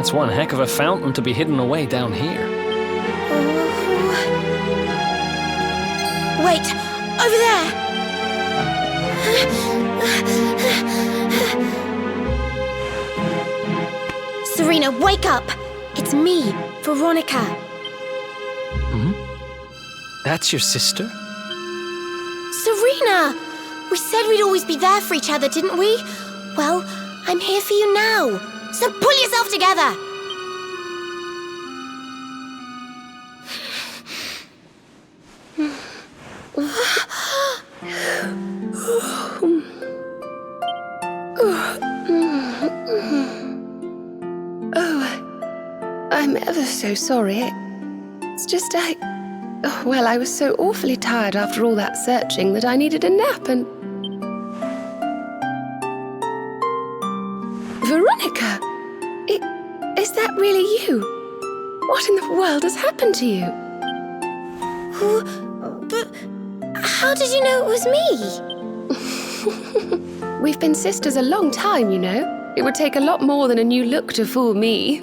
That's one heck of a fountain to be hidden away down here. Wait! Over there! Serena, wake up! It's me, Veronica. That's your sister? Serena! We said we'd always be there for each other, didn't we? Well, I'm here for you now. So pull yourself together! I'm ever so sorry. It's just I was so awfully tired after all that searching that I needed a nap and... Veronica! Is that really you? What in the world has happened to you? But how did you know it was me? We've been sisters a long time, you know. It would take a lot more than a new look to fool me.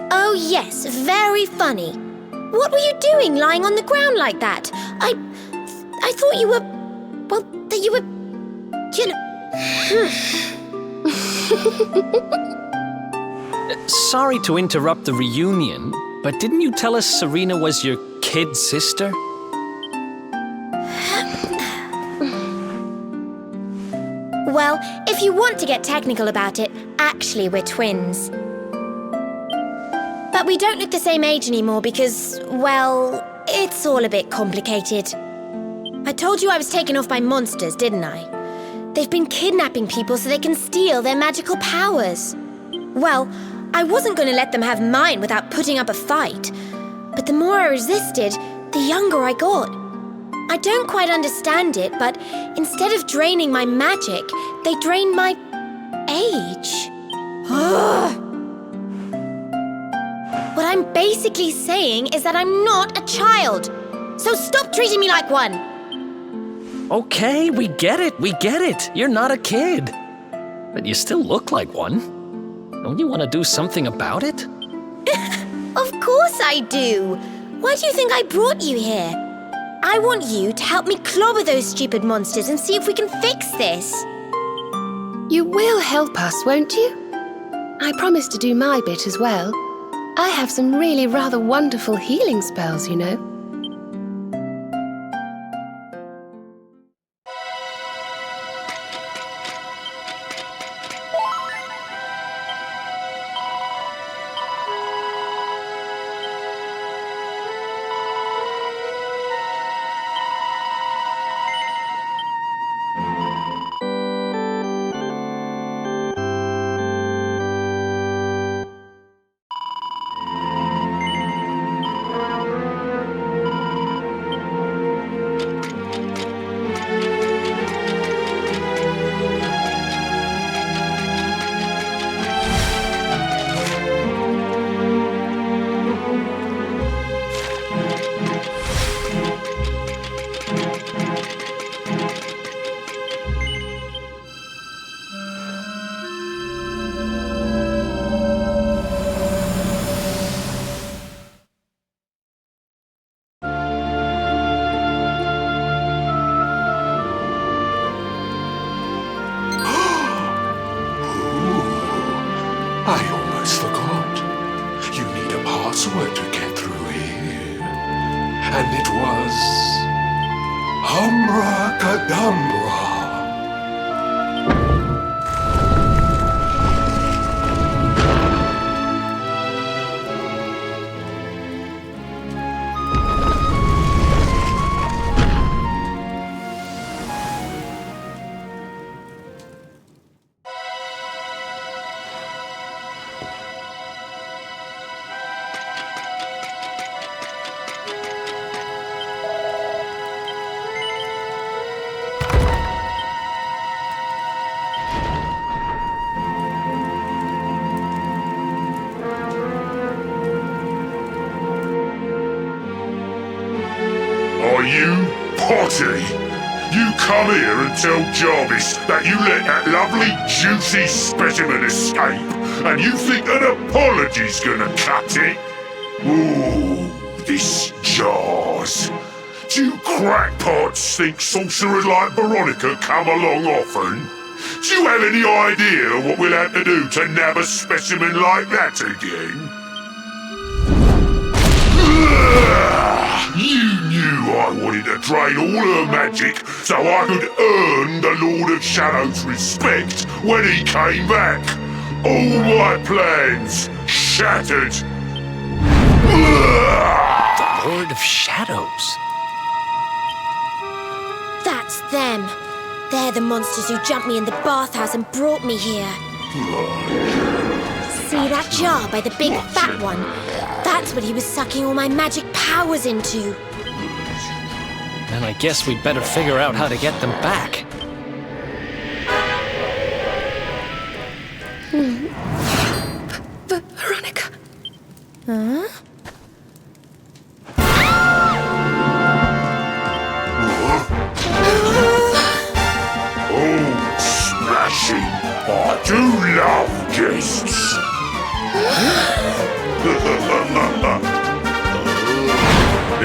Oh yes, very funny. What were you doing lying on the ground like that? I thought you were... well, that you were... you know... Sorry to interrupt the reunion, but didn't you tell us Serena was your kid sister? Well, if you want to get technical about it, actually we're twins. But we don't look the same age anymore because, well, it's all a bit complicated. I told you I was taken off by monsters, didn't I? They've been kidnapping people so they can steal their magical powers. Well, I wasn't going to let them have mine without putting up a fight. But the more I resisted, the younger I got. I don't quite understand it, but instead of draining my magic, they drained my age. What I'm basically saying is that I'm not a child. So stop treating me like one. Okay, we get it. You're not a kid. But you still look like one. Don't you want to do something about it? Of course I do. Why do you think I brought you here? I want you to help me clobber those stupid monsters and see if we can fix this. You will help us, won't you? I promise to do my bit as well. I have some really rather wonderful healing spells, you know. I almost forgot. You need a password to get through here. And it was... Abracadabra. Are you potty? You come here and tell Jarvis that you let that lovely, juicy specimen escape, and you think an apology's gonna cut it? Ooh, this jars. Do you crackpots think sorcerers like Veronica come along often? Do you have any idea what we'll have to do to nab a specimen like that again? You knew I wanted to drain all her magic so I could earn the Lord of Shadow's respect when he came back. All my plans shattered. The Lord of Shadows. That's them. They're the monsters who jumped me in the bathhouse and brought me here. See that jar by the big fat one? That's what he was sucking all my magic powers into. And I guess we'd better figure out how to get them back. Veronica. Huh? Oh, smashing! I do love guests!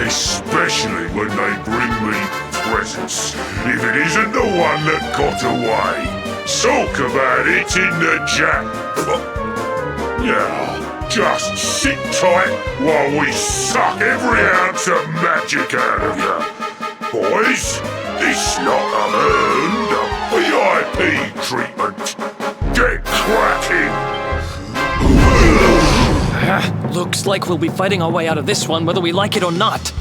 Especially when they bring me presents, if it isn't the one that got away. Talk about it in the jack. Yeah, just sit tight while we suck every ounce of magic out of you. Boys, this lot have earned a VIP treatment. Get cracking! Looks like we'll be fighting our way out of this one whether we like it or not.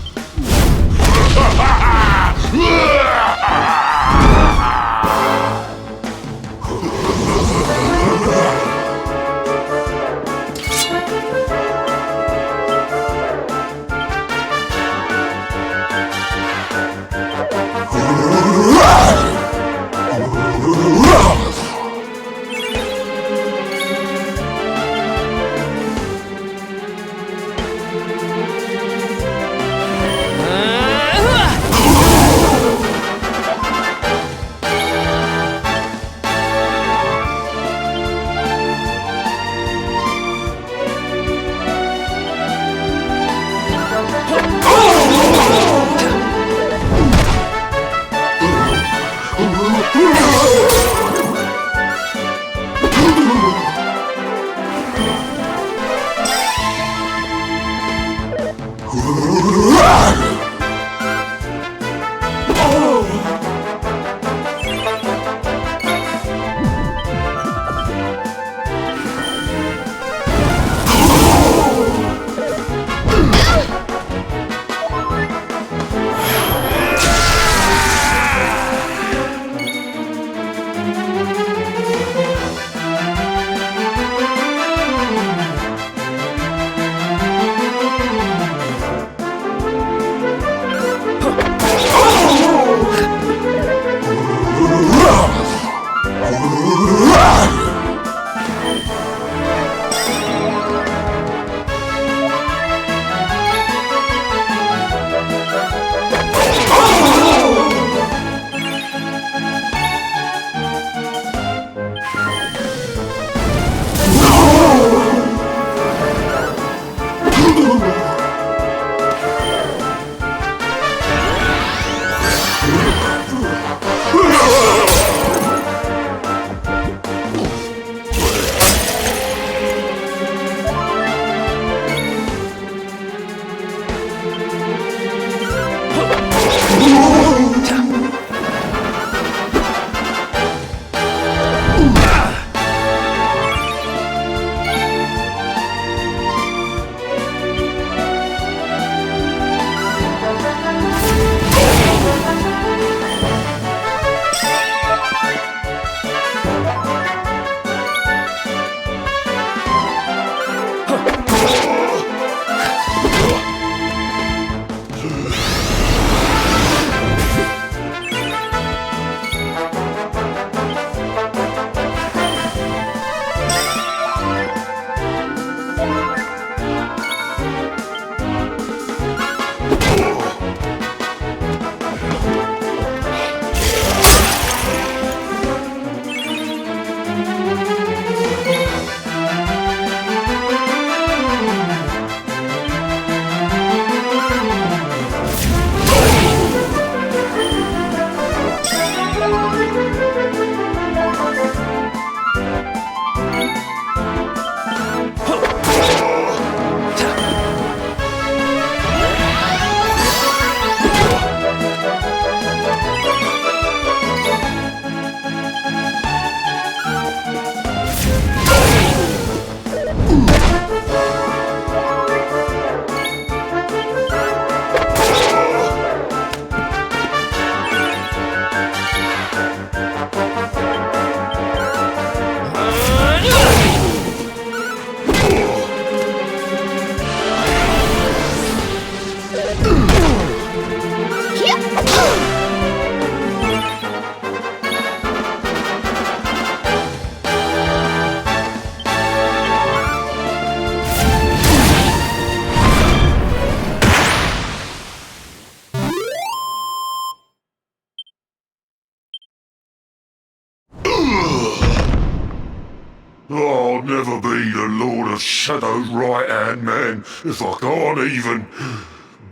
I'll never be the Lord of Shadow's right-hand man if I can't even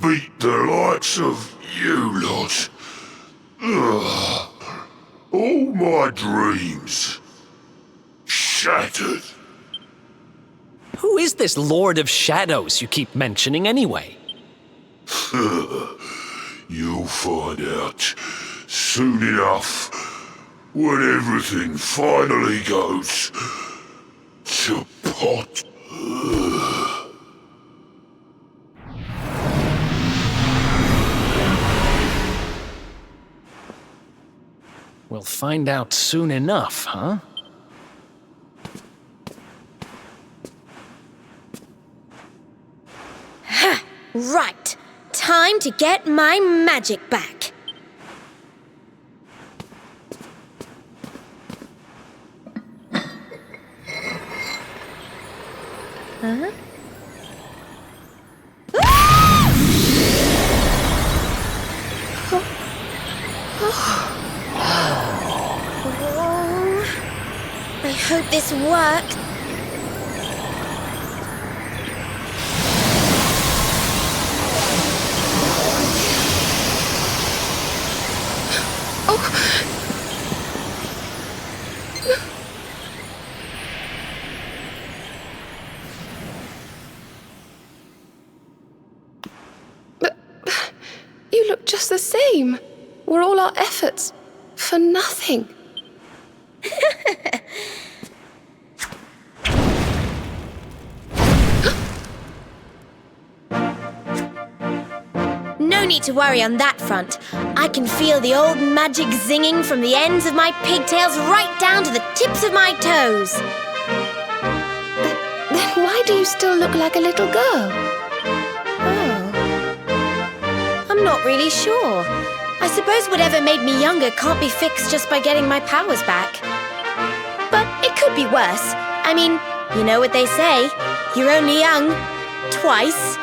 beat the likes of you lot. Ugh. All my dreams shattered. Who is this Lord of Shadows you keep mentioning anyway? You'll find out soon enough when everything finally goes to pot. We'll find out soon enough, huh? Right. Time to get my magic back. Huh? I hope this works. But you look just the same. Were all our efforts for nothing? No need to worry on that front. I can feel the old magic zinging from the ends of my pigtails right down to the tips of my toes. Then why do you still look like a little girl? Oh. I'm not really sure. I suppose whatever made me younger can't be fixed just by getting my powers back. But it could be worse. I mean, you know what they say. You're only young. Twice.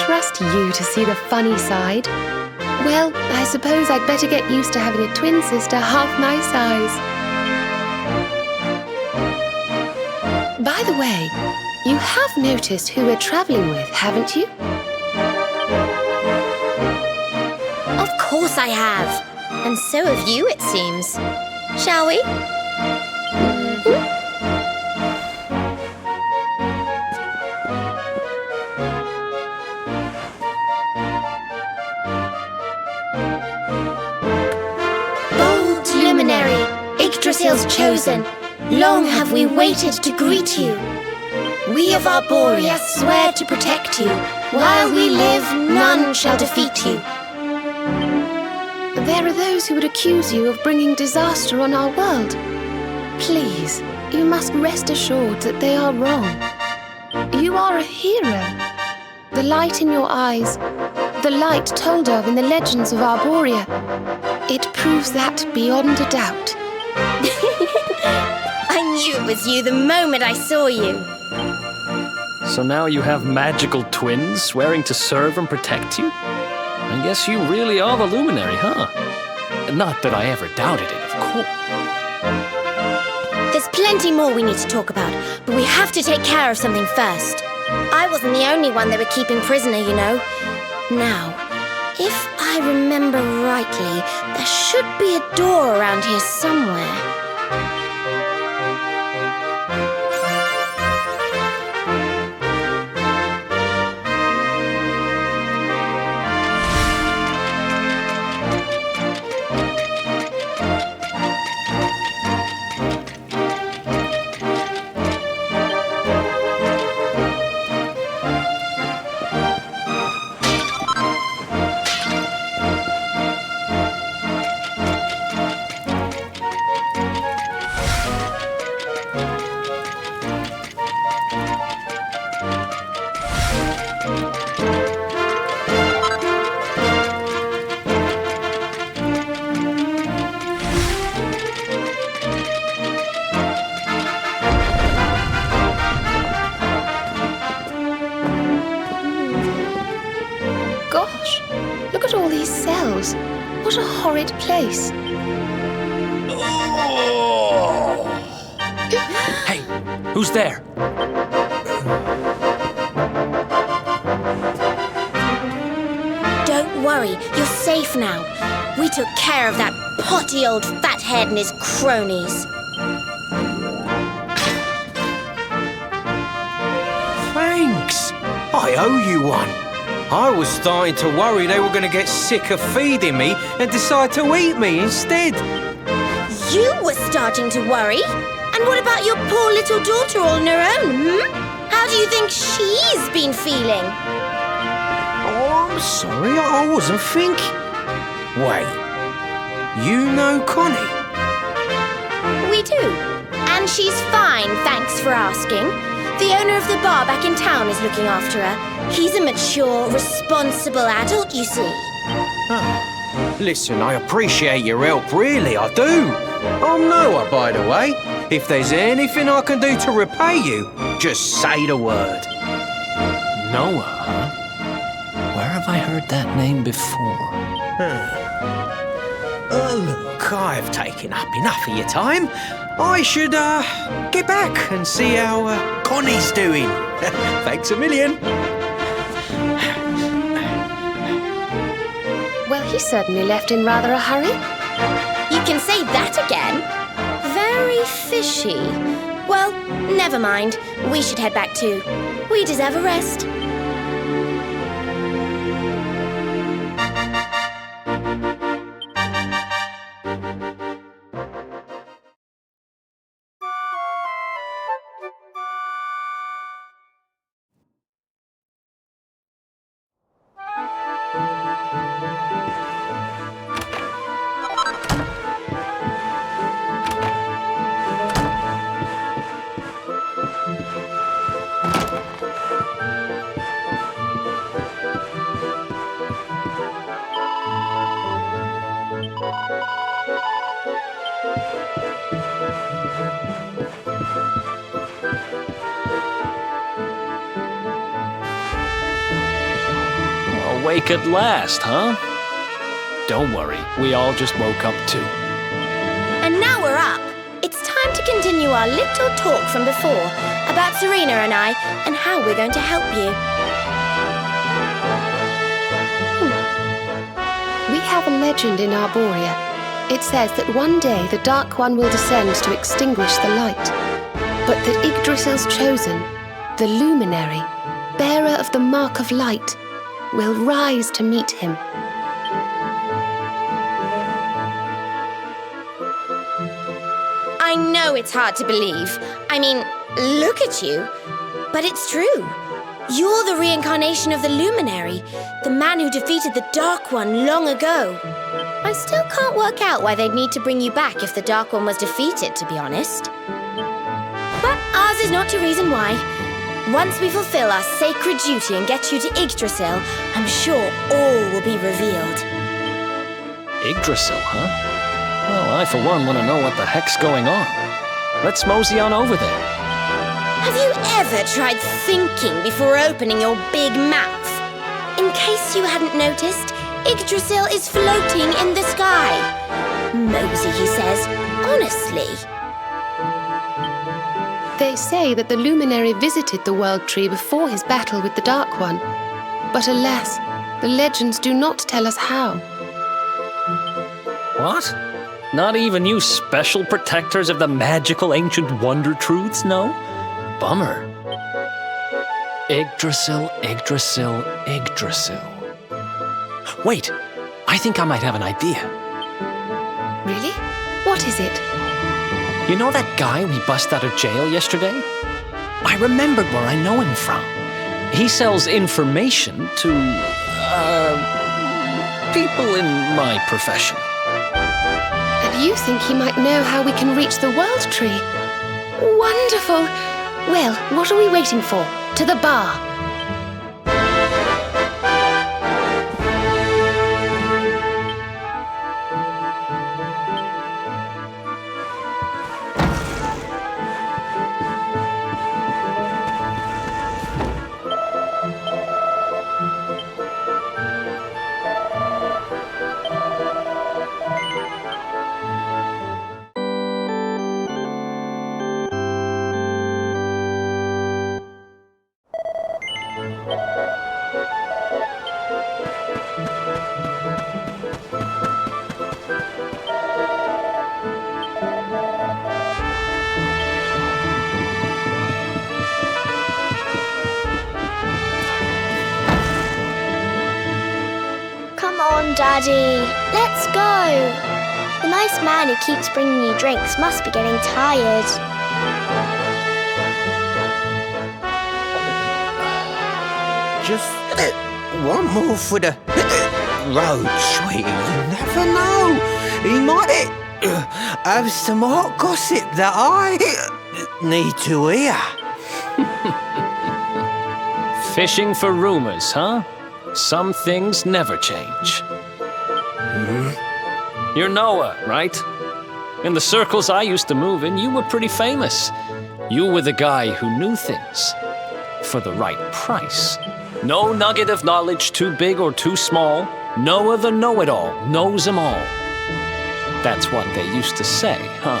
Trust you to see the funny side. Well, I suppose I'd better get used to having a twin sister half my size. By the way, you have noticed who we're traveling with, haven't you? Of course I have. And so have you, it seems. Shall we? Bold luminary, Yggdrasil's chosen, long have we waited to greet you. We of Arborea swear to protect you. While we live, none shall defeat you. There are those who would accuse you of bringing disaster on our world. Please, you must rest assured that they are wrong. You are a hero. The light in your eyes, the light told of in the legends of Arborea, it proves that beyond a doubt. I knew it was you the moment I saw you. So now you have magical twins swearing to serve and protect you? I guess you really are the luminary, huh? Not that I ever doubted it, of course. There's plenty more we need to talk about, but we have to take care of something first. I wasn't the only one they were keeping prisoner, you know. Now, if I remember rightly, there should be a door around here somewhere. Gosh, look at all these cells. What a horrid place. Hey, Who's there? Don't worry, you're safe now. We took care of that potty old fathead and his cronies. Thanks. I owe you one. I was starting to worry they were going to get sick of feeding me and decide to eat me instead. You were starting to worry? And what about your poor little daughter all on her own, How do you think she's been feeling? Oh, I'm sorry, I wasn't thinking. Wait, you know Connie? We do. And she's fine, thanks for asking. The owner of the bar back in town is looking after her. He's a mature, responsible adult, you see. Listen, I appreciate your help, really, I do. I'm Noah, by the way. If there's anything I can do to repay you, just say the word. Noah, huh? Where have I heard that name before? Look, I've taken up enough of your time. I should, get back and see how, Connie's doing. Thanks a million. Well, he certainly left in rather a hurry. You can say that again. Very fishy. Well, never mind. We should head back too. We deserve a rest. Awake at last, huh? Don't worry, we all just woke up too. And now we're up. It's time to continue our little talk from before about Serena and I and how we're going to help you. We have a legend in Arborea. It says that one day the Dark One will descend to extinguish the light, but that Yggdrasil's chosen, the Luminary, bearer of the Mark of Light, will rise to meet him. I know it's hard to believe. I mean, look at you. But it's true. You're the reincarnation of the Luminary, the man who defeated the Dark One long ago. I still can't work out why they'd need to bring you back if the Dark One was defeated, to be honest. But ours is not to reason why. Once we fulfill our sacred duty and get you to Yggdrasil, I'm sure all will be revealed. Yggdrasil, huh? Well, I for one want to know what the heck's going on. Let's mosey on over there. Have you ever tried thinking before opening your big mouth? In case you hadn't noticed, Yggdrasil is floating in the sky. Mosey, he says, honestly. They say that the Luminary visited the World Tree before his battle with the Dark One. But alas, the legends do not tell us how. What? Not even you special protectors of the magical ancient wonder truths, no? Bummer. Yggdrasil, Yggdrasil, Yggdrasil. Wait, I think I might have an idea. Really? What is it? You know that guy we bust out of jail yesterday? I remembered where I know him from. He sells information to, people in my profession. And you think he might know how we can reach the World Tree? Wonderful! Well, what are we waiting for? To the bar! Daddy. Let's go. The nice man who keeps bringing you drinks must be getting tired. Just one more for the road, sweetie. You never know. He might have some hot gossip that I need to hear. Fishing for rumors, huh? Some things never change. You're Noah, right? In the circles I used to move in, you were pretty famous. You were the guy who knew things. For the right price. No nugget of knowledge too big or too small. Noah the know-it-all knows 'em all. That's what they used to say, huh?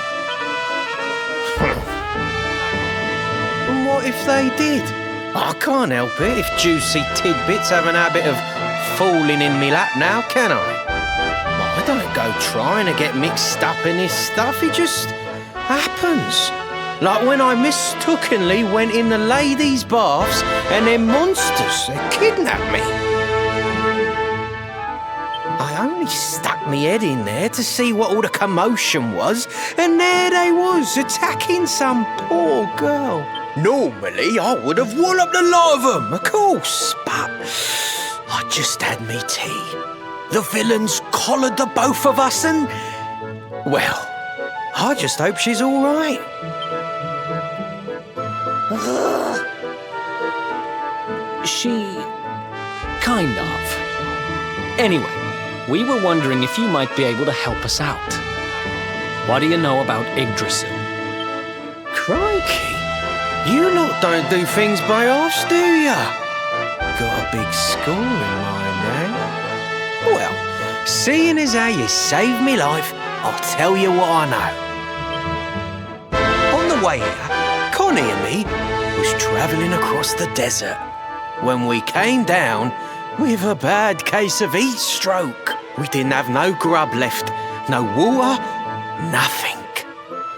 And what if they did? I can't help it if juicy tidbits have an habit of falling in me lap now, can I? I don't go trying to get mixed up in this stuff, it just happens. Like when I mistakenly went in the ladies' baths and them monsters, they kidnapped me. I only stuck me head in there to see what all the commotion was, and there they was, attacking some poor girl. Normally, I would have walloped the lot of them, of course, but I just had me tea. The villains collared the both of us and, well, I just hope she's all right. She... kind of. Anyway, we were wondering if you might be able to help us out. What do you know about Yggdrasil? Crikey, you lot don't do things by halves, do ya? Got a big score in mind, eh? Well, seeing as how you saved me life, I'll tell you what I know. On the way here, Connie and me was travelling across the desert when we came down with a bad case of heat stroke. We didn't have no grub left, no water, nothing.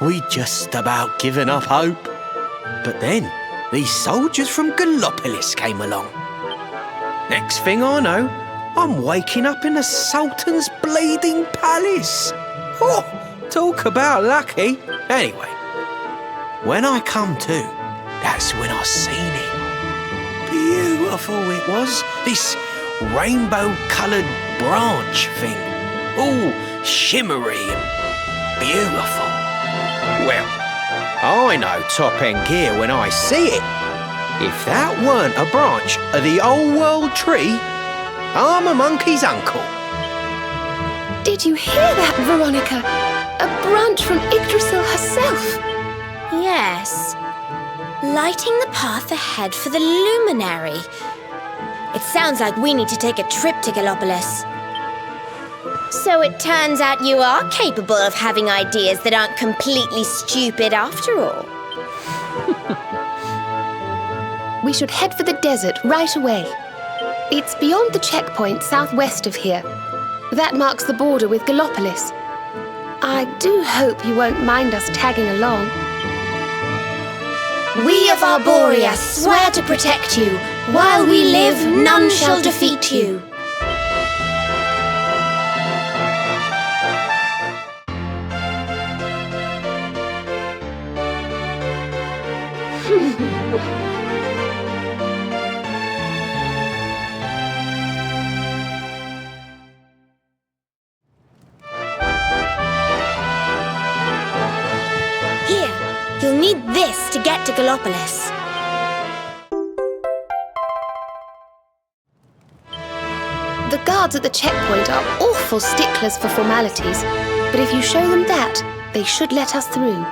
We'd just about given up hope. But then these soldiers from Gallopolis came along. Next thing I know, I'm waking up in the Sultan's bleeding palace. Oh, talk about lucky. Anyway, when I come to, that's when I seen it. Beautiful it was, this rainbow-coloured branch thing. All shimmery and beautiful. Well, I know top-end gear when I see it. If that weren't a branch of the old world tree, I'm a monkey's uncle. Did you hear that, Veronica? A branch from Yggdrasil herself. Yes. Lighting the path ahead for the luminary. It sounds like we need to take a trip to Gallopolis. So it turns out you are capable of having ideas that aren't completely stupid after all. We should head for the desert right away. It's beyond the checkpoint southwest of here. That marks the border with Gallopolis. I do hope you won't mind us tagging along. We of Arborea swear to protect you. While we live, none shall defeat you. Here, you'll need this to get to Gallopolis. The guards at the checkpoint are awful sticklers for formalities, but if you show them that, they should let us through.